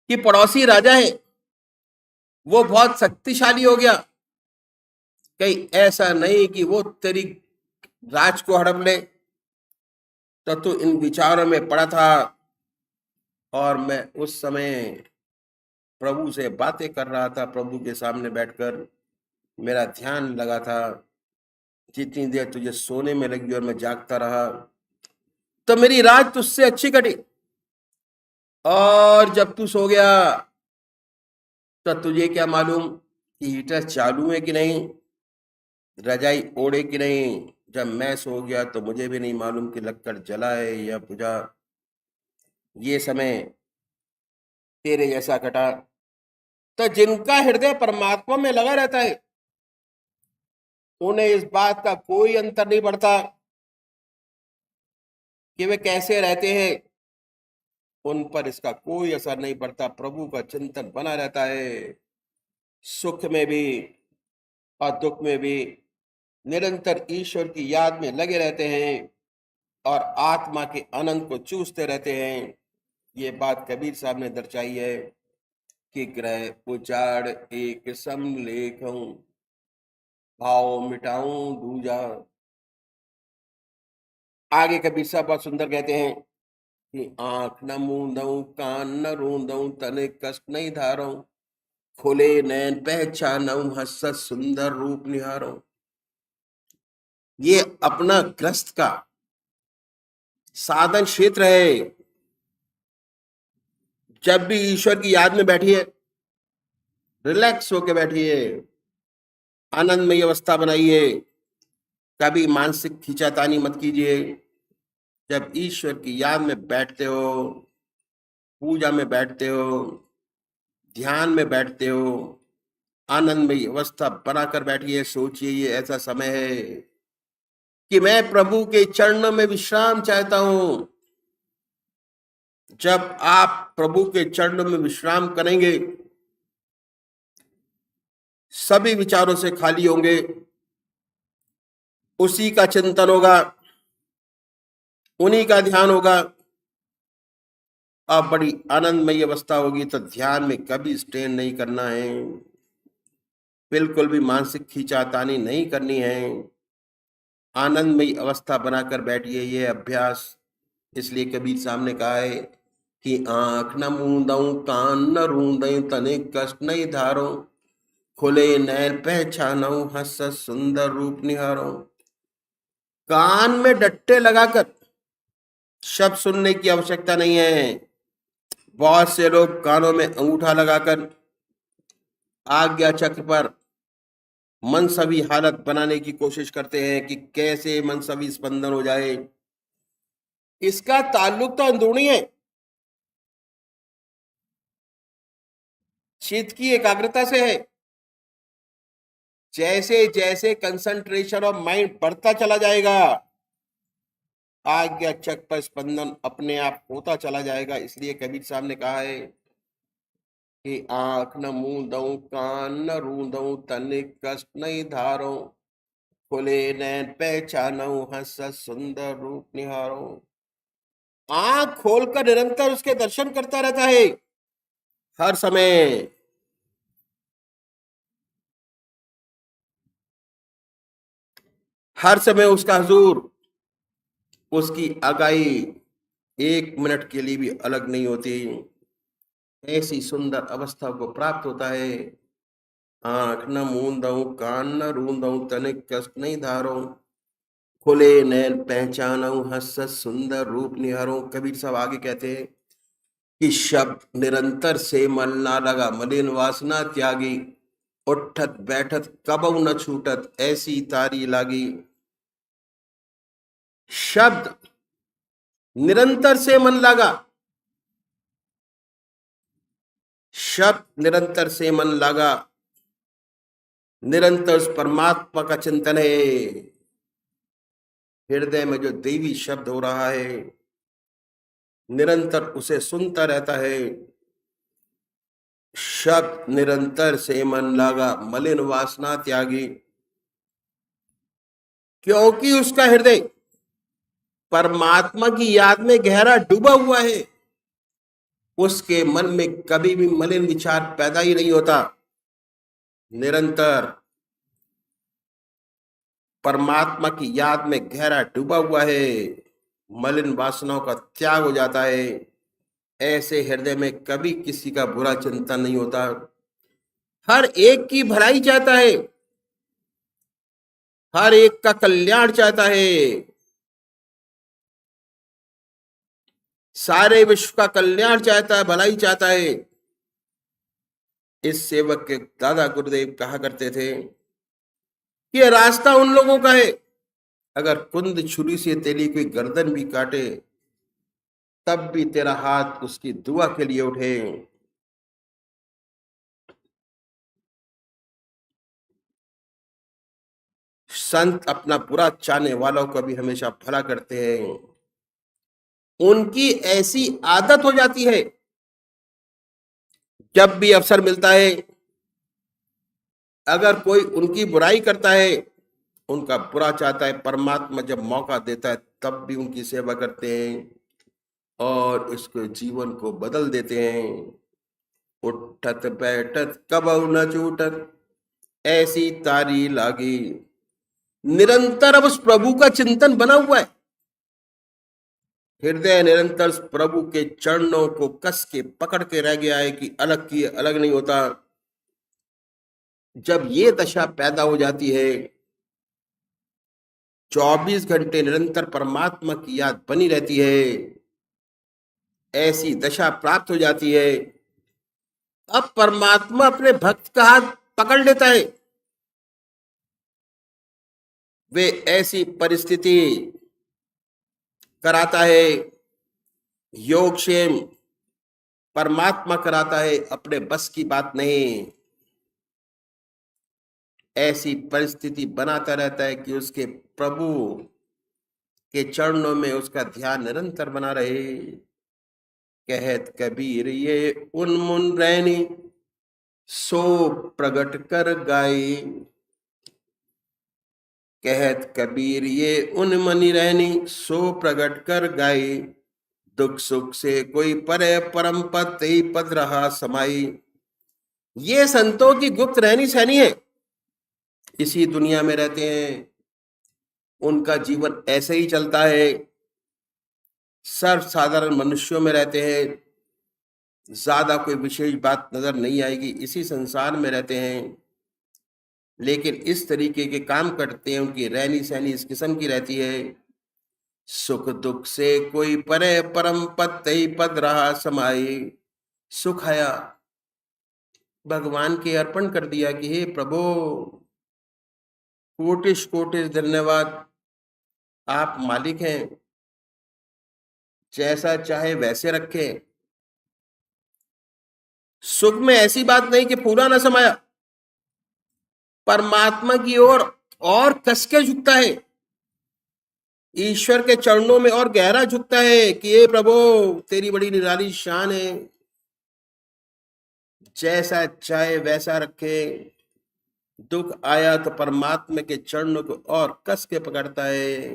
कि पड़ोसी राजा है, वो बहुत शक्तिशाली हो गया, कहीं ऐसा नहीं कि वो तेरी राज को हड़प ले। तो तू इन विचारों में पड़ा था और मैं उस समय प्रभु से बातें कर रहा था, प्रभु के सामने बैठकर मेरा ध्यान लगा था। जितनी देर तुझे सोने में लगी और मैं जागता रहा तो मेरी रात तुझसे अच्छी कटी। और जब तू सो गया तो तुझे क्या मालूम कि हीटर चालू है कि नहीं, रजाई ओढ़े कि नहीं। जब मैं सो गया तो मुझे भी नहीं मालूम कि लक्कड़ जला है या बुझा। ये समय तेरे जैसा कटा। तो जिनका हृदय परमात्मा में लगा रहता है, उन्हें इस बात का कोई अंतर नहीं पड़ता कि वे कैसे रहते हैं, उन पर इसका कोई असर नहीं पड़ता। प्रभु का चिंतन बना रहता है, सुख में भी और दुख में भी निरंतर ईश्वर की याद में लगे रहते हैं और आत्मा के आनंद को चूसते रहते हैं। ये बात कबीर साहब ने दर्शाई है कि ग्रह उजाड़ एक सम लेखूं, भाव मिटाऊं दूजा। आगे कबीर साहब बहुत सुंदर कहते हैं कि आंख न मूंदऊं, कान न रूंदऊं, तने कष्ट नहीं धारूं, खुले नैन पहचानऊं, हंसत सुंदर रूप निहारूं। ये अपना ग्रस्त का साधन क्षेत्र है। जब भी ईश्वर की याद में बैठिए, रिलैक्स होके बैठिए, आनंदमय अवस्था बनाइए, कभी मानसिक खींचातानी मत कीजिए। जब ईश्वर की याद में बैठते हो, पूजा में बैठते हो, ध्यान में बैठते हो, आनंदमय अवस्था बनाकर बैठिए। सोचिए ये ऐसा समय है कि मैं प्रभु के चरणों में विश्राम चाहता हूं। जब आप प्रभु के चरणों में विश्राम करेंगे, सभी विचारों से खाली होंगे, उसी का चिंतन होगा, उन्हीं का ध्यान होगा, अब बड़ी आनंदमय अवस्था होगी। तो ध्यान में कभी स्ट्रेन नहीं करना है, बिल्कुल भी मानसिक खींचातानी नहीं करनी है। आनंदमय अवस्था बनाकर बैठिए, ये अभ्यास। इसलिए कबीर साहब ने कहा है कि आंख न मूंदऊं, कान न रूंदऊं, तने कष्ट नहीं धारूं, खुले नैन पहचानऊं, हंसत सुंदर रूप निहारूं। कान में डट्टे लगाकर शब्द सुनने की आवश्यकता नहीं है। बहुत से लोग कानों में अंगूठा लगाकर आज्ञा चक्र पर मनसवी हालत बनाने की कोशिश करते हैं कि कैसे मनसवी स्पंदन हो जाए। इसका ताल्लुक तो अंदरूनी है, चित्त की एकाग्रता से है। जैसे जैसे कंसंट्रेशन ऑफ माइंड बढ़ता चला जाएगा, आज्ञा चक्र पर स्पंदन अपने आप होता चला जाएगा। इसलिए कबीर साहब ने कहा है कि आंख न मूंदऊं, कान न रूंदऊं, तने कष्ट नहीं धारूं, खुले नैन पहचानऊं, हंसत सुंदर रूप निहारूं। आंख खोलकर निरंतर उसके दर्शन करता रहता है, हर समय। हर समय उसका हुजूर, उसकी आगाही एक मिनट के लिए भी अलग नहीं होती। ऐसी सुंदर अवस्था को प्राप्त होता है। आंख न मूंदऊं, कान न रूंदऊं, तने कष्ट नहीं धारूं, खुले नैन पहचानऊं, हंसत सुंदर रूप निहारूं। कबीर साहब आगे कहते हैं कि शब्द निरंतर से मन ना लगा, मलिन वासना त्यागी, उठत बैठत कबऊ न छूटत, ऐसी तारी लागी। शब्द निरंतर से मन लगा, शब्द निरंतर से मन लगा, निरंतर उस परमात्मा का चिंतन है। हृदय में जो देवी शब्द हो रहा है, निरंतर उसे सुनता रहता है। शब्द निरंतर से मन लगा, मलिन वासना त्यागी, क्योंकि उसका हृदय परमात्मा की याद में गहरा डूबा हुआ है। उसके मन में कभी भी मलिन विचार पैदा ही नहीं होता। निरंतर परमात्मा की याद में गहरा डूबा हुआ है, मलिन वासनाओं का त्याग हो जाता है। ऐसे हृदय में कभी किसी का बुरा चिंतन नहीं होता, हर एक की भलाई चाहता है, हर एक का कल्याण चाहता है, सारे विश्व का कल्याण चाहता है, भलाई चाहता है। इस सेवक के दादा गुरुदेव कहा करते थे कि यह रास्ता उन लोगों का है, अगर कुंद छुरी से तेरी कोई गर्दन भी काटे, तब भी तेरा हाथ उसकी दुआ के लिए उठे। संत अपना बुरा चाहने वालों को भी हमेशा भला करते हैं। उनकी ऐसी आदत हो जाती है, जब भी अवसर मिलता है, अगर कोई उनकी बुराई करता है, उनका बुरा चाहता है, परमात्मा जब मौका देता है तब भी उनकी सेवा करते हैं। और इसके जीवन को बदल देते हैं। उठत बैठत कबहु न छूटत, ऐसी तारी लागी। निरंतर अब उस प्रभु का चिंतन बना हुआ है। हृदय निरंतर उस प्रभु के चरणों को कस के पकड़ के रह गया है कि अलग किए अलग नहीं होता। जब ये दशा पैदा हो जाती है, 24 घंटे निरंतर परमात्मा की याद बनी रहती है, ऐसी दशा प्राप्त हो जाती है, अब परमात्मा अपने भक्त का हाथ पकड़ लेता है। वे ऐसी परिस्थिति कराता है, योगक्षेम परमात्मा कराता है, अपने बस की बात नहीं। ऐसी परिस्थिति बनाता रहता है कि उसके प्रभु के चरणों में उसका ध्यान निरंतर बना रहे। कहत कबीर ये उन्मुन रैनी, सो प्रगट कर गाई। कहत कबीर ये उन मनि रहनी, सो प्रगट कर गाई। दुख सुख से कोई परे, परम पद तेई पद रहा समाई। ये संतों की गुप्त रहनी सहनी है। इसी दुनिया में रहते हैं, उनका जीवन ऐसे ही चलता है। सर्वसाधारण मनुष्यों में रहते हैं, ज्यादा कोई विशेष बात नजर नहीं आएगी। इसी संसार में रहते हैं, लेकिन इस तरीके के काम करते हैं। उनकी रहनी सहनी इस किस्म की रहती है। सुख दुख से कोई परे, परम पद तई पद रहा समाई। सुख आया, भगवान के अर्पण कर दिया कि हे प्रभु, कोटिश कोटिश धन्यवाद, आप मालिक हैं, जैसा चाहे वैसे रखें। सुख में ऐसी बात नहीं कि पूरा ना समाया, परमात्मा की ओर और कसके झुकता है, ईश्वर के चरणों में और गहरा झुकता है कि हे प्रभु, तेरी बड़ी निराली शान है, जैसा चाहे वैसा रखे। दुख आया तो परमात्मा के चरणों को और कस के पकड़ता है।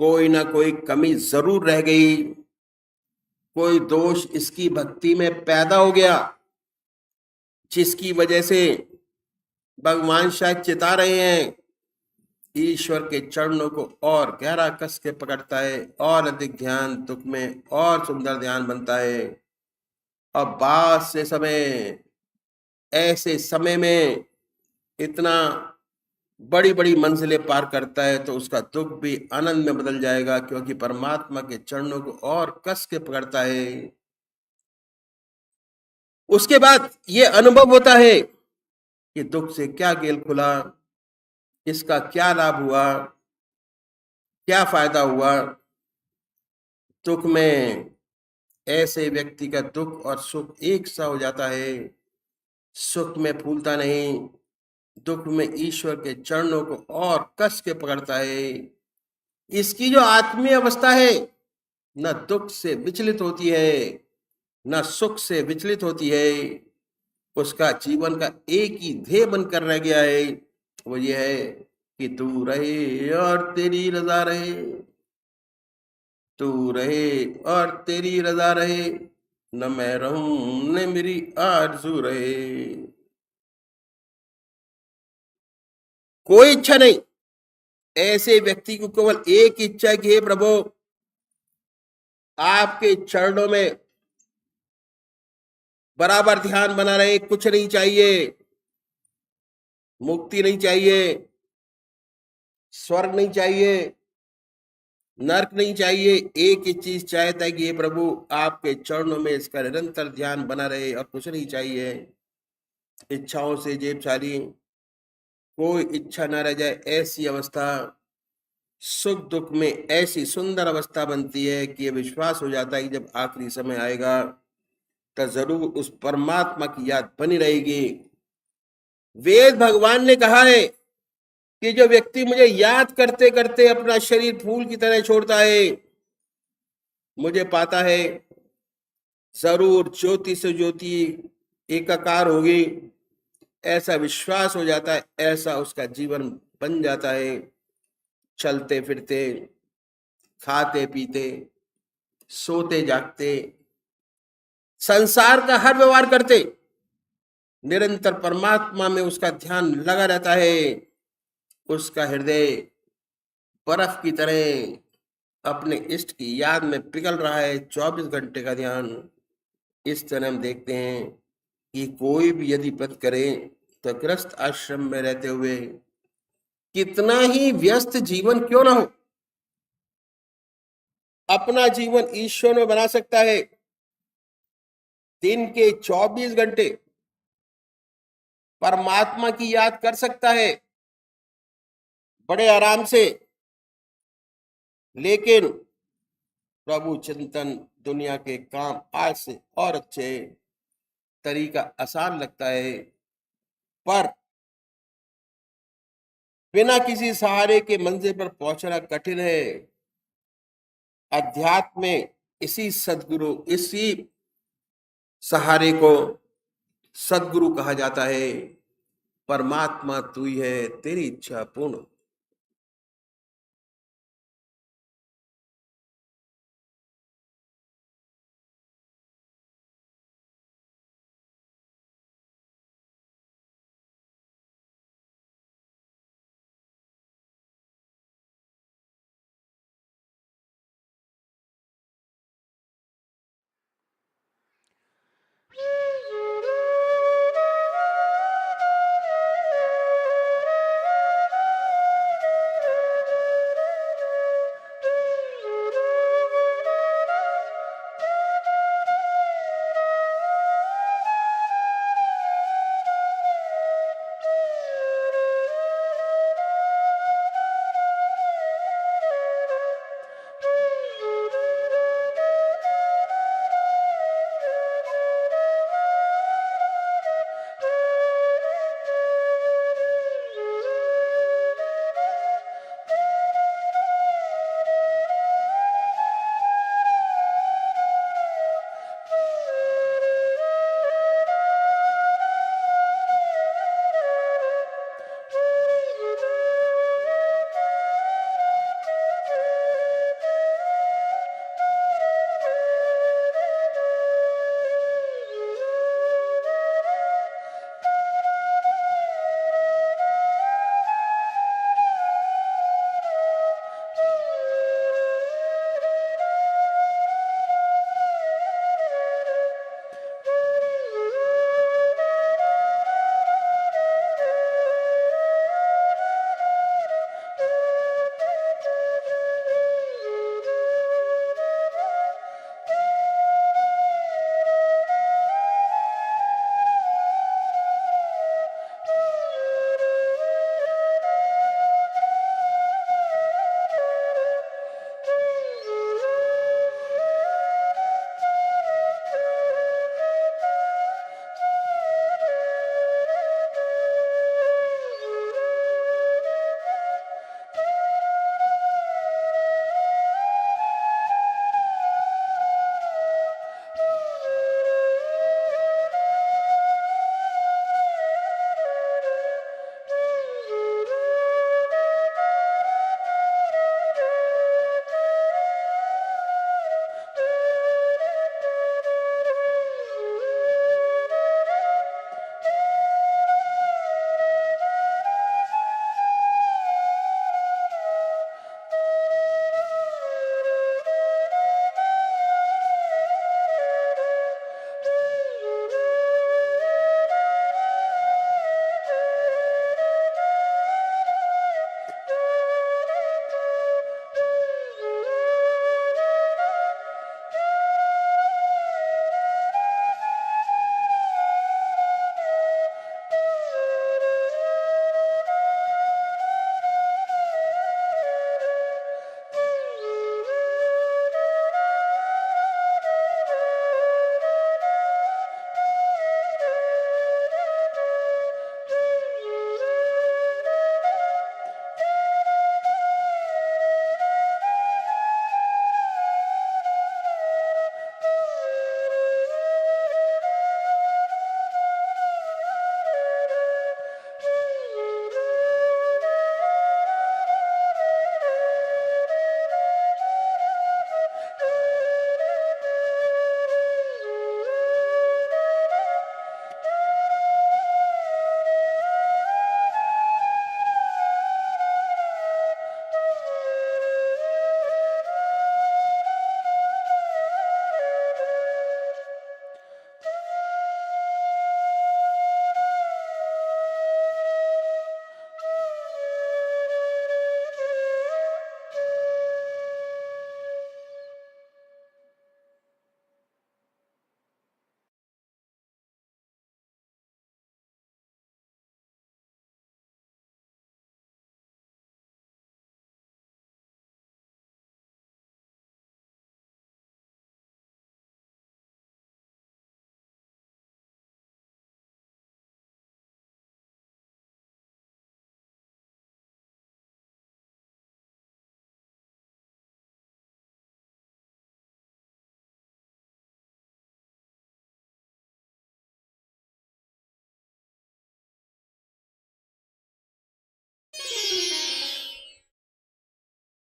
कोई ना कोई कमी जरूर रह गई, कोई दोष इसकी भक्ति में पैदा हो गया, जिसकी वजह से भगवान शायद चिता रहे हैं। ईश्वर के चरणों को और गहरा कस के पकड़ता है, और अधिक ध्यान दुख में और सुंदर ध्यान बनता है। और बाद से समय, ऐसे समय में इतना बड़ी बड़ी मंजिलें पार करता है तो उसका दुख भी आनंद में बदल जाएगा, क्योंकि परमात्मा के चरणों को और कस के पकड़ता है। उसके बाद ये अनुभव होता है कि दुख से क्या गेल खुला, इसका क्या लाभ हुआ, क्या फायदा हुआ। दुख में ऐसे व्यक्ति का दुख और सुख एक सा हो जाता है। सुख में फूलता नहीं, दुख में ईश्वर के चरणों को और कस के पकड़ता है। इसकी जो आत्मीय अवस्था है, न दुख से विचलित होती है, न सुख से विचलित होती है। उसका जीवन का एक ही ध्येय बनकर रह गया है, वो ये है कि तू रहे और तेरी रजा रहे, तू रहे और तेरी रजा रहे, न मैं रहूं न मेरी आरज़ू रहे। कोई इच्छा नहीं, ऐसे व्यक्ति को केवल एक इच्छा है कि हे प्रभु, आपके चरणों में बराबर ध्यान बना रहे। कुछ नहीं चाहिए, मुक्ति नहीं चाहिए, स्वर्ग नहीं चाहिए, नरक नहीं चाहिए। एक ही चीज चाहता है कि हे प्रभु, आपके चरणों में इसका निरंतर ध्यान बना रहे, और कुछ नहीं चाहिए। इच्छाओं से जेब खाली, कोई इच्छा न रह जाए। ऐसी अवस्था सुख दुख में ऐसी सुंदर अवस्था बनती है कि ये विश्वास हो जाता है कि जब आखिरी समय आएगा तो जरूर उस परमात्मा की याद बनी रहेगी। वेद भगवान ने कहा है कि जो व्यक्ति मुझे याद करते करते अपना शरीर फूल की तरह छोड़ता है, मुझे पाता है, जरूर ज्योति से ज्योति एकाकार होगी। ऐसा विश्वास हो जाता है, ऐसा उसका जीवन बन जाता है। चलते फिरते, खाते पीते, सोते जागते, संसार का हर व्यवहार करते, निरंतर परमात्मा में उसका ध्यान लगा रहता है। उसका हृदय बर्फ की तरह अपने इष्ट की याद में पिघल रहा है, 24 घंटे का ध्यान। इस तरह हम देखते हैं कि कोई भी यदि व्रत करे तो गृहस्थ आश्रम में रहते हुए कितना ही व्यस्त जीवन क्यों ना हो, अपना जीवन ईश्वर में बना सकता है। दिन के 24 घंटे परमात्मा की याद कर सकता है बड़े आराम से। लेकिन प्रभु चिंतन, दुनिया के काम आज से और अच्छे तरीका आसान लगता है, पर बिना किसी सहारे के मंजिल पर पहुंचना कठिन है। अध्यात्म में इसी सदगुरु, इसी सहारे को सदगुरु कहा जाता है। परमात्मा तू ही है, तेरी इच्छा पूर्ण।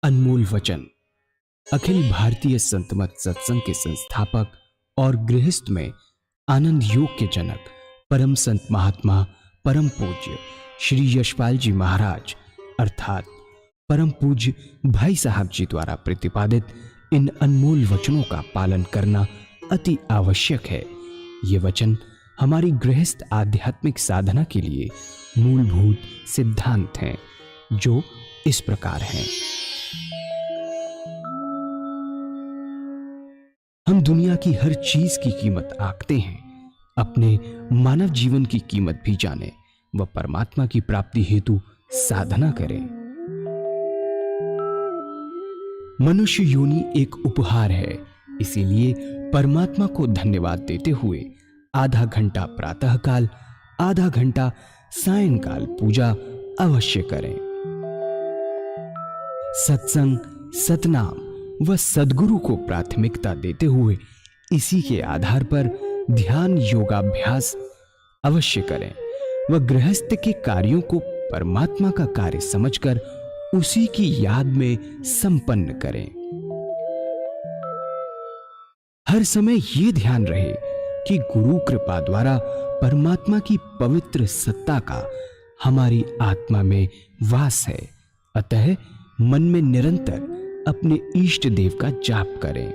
अनमोल वचन। अखिल भारतीय संत मत सत्संग के संस्थापक और गृहस्थ में आनंद योग के जनक परम संत महात्मा परम पूज्य श्री यशपाल जी महाराज अर्थात परम पूज्य भाई साहब जी द्वारा प्रतिपादित इन अनमोल वचनों का पालन करना अति आवश्यक है। ये वचन हमारी गृहस्थ आध्यात्मिक साधना के लिए मूलभूत सिद्धांत हैं, जो इस प्रकार हैं। हम दुनिया की हर चीज की कीमत आंकते हैं, अपने मानव जीवन की कीमत भी जाने व परमात्मा की प्राप्ति हेतु साधना करें। मनुष्य योनि एक उपहार है, इसीलिए परमात्मा को धन्यवाद देते हुए आधा घंटा प्रातःकाल, आधा घंटा सायंकाल पूजा अवश्य करें। सत्संग, सतनाम व सद्गुरु को प्राथमिकता देते हुए इसी के आधार पर ध्यान योगाभ्यास अवश्य करें व गृहस्थ के कार्यों को परमात्मा का कार्य समझकर उसी की याद में संपन्न करें। हर समय ये ध्यान रहे कि गुरु कृपा द्वारा परमात्मा की पवित्र सत्ता का हमारी आत्मा में वास है, अतः मन में निरंतर अपने इष्ट देव का जाप करें।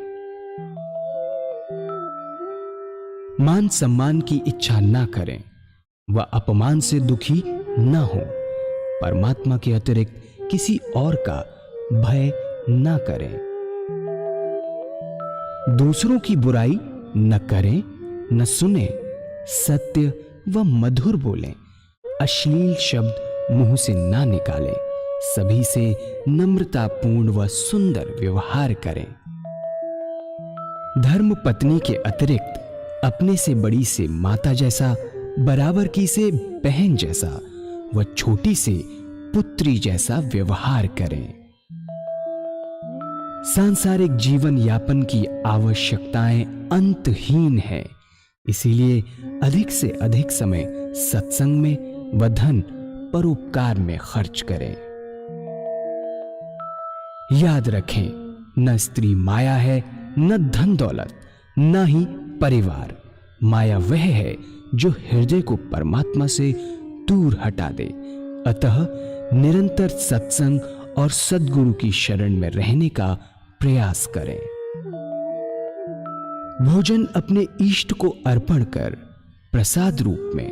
मान सम्मान की इच्छा ना करें व अपमान से दुखी ना हो। परमात्मा के अतिरिक्त किसी और का भय ना करें। दूसरों की बुराई न करें, न सुने, सत्य व मधुर बोलें, अश्लील शब्द मुंह से ना निकालें, सभी से नम्रतापूर्ण व सुंदर व्यवहार करें। धर्म पत्नी के अतिरिक्त अपने से बड़ी से माता जैसा, बराबर की से बहन जैसा व छोटी से पुत्री जैसा व्यवहार करें। सांसारिक जीवन यापन की आवश्यकताएं अंतहीन है, इसीलिए अधिक से अधिक समय सत्संग में व धन परोपकार में खर्च करें। याद रखें, न स्त्री माया है, न धन दौलत, न ही परिवार। माया वह है जो हृदय को परमात्मा से दूर हटा दे। अतः निरंतर सत्संग और सद्गुरु की शरण में रहने का प्रयास करें। भोजन अपने इष्ट को अर्पण कर प्रसाद रूप में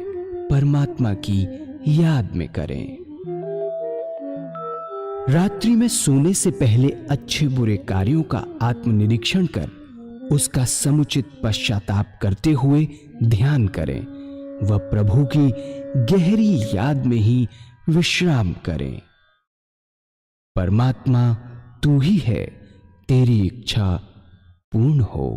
परमात्मा की याद में करें। रात्रि में सोने से पहले अच्छे बुरे कार्यों का आत्मनिरीक्षण कर उसका समुचित पश्चाताप करते हुए ध्यान करें व प्रभु की गहरी याद में ही विश्राम करें। परमात्मा तू ही है, तेरी इच्छा पूर्ण हो।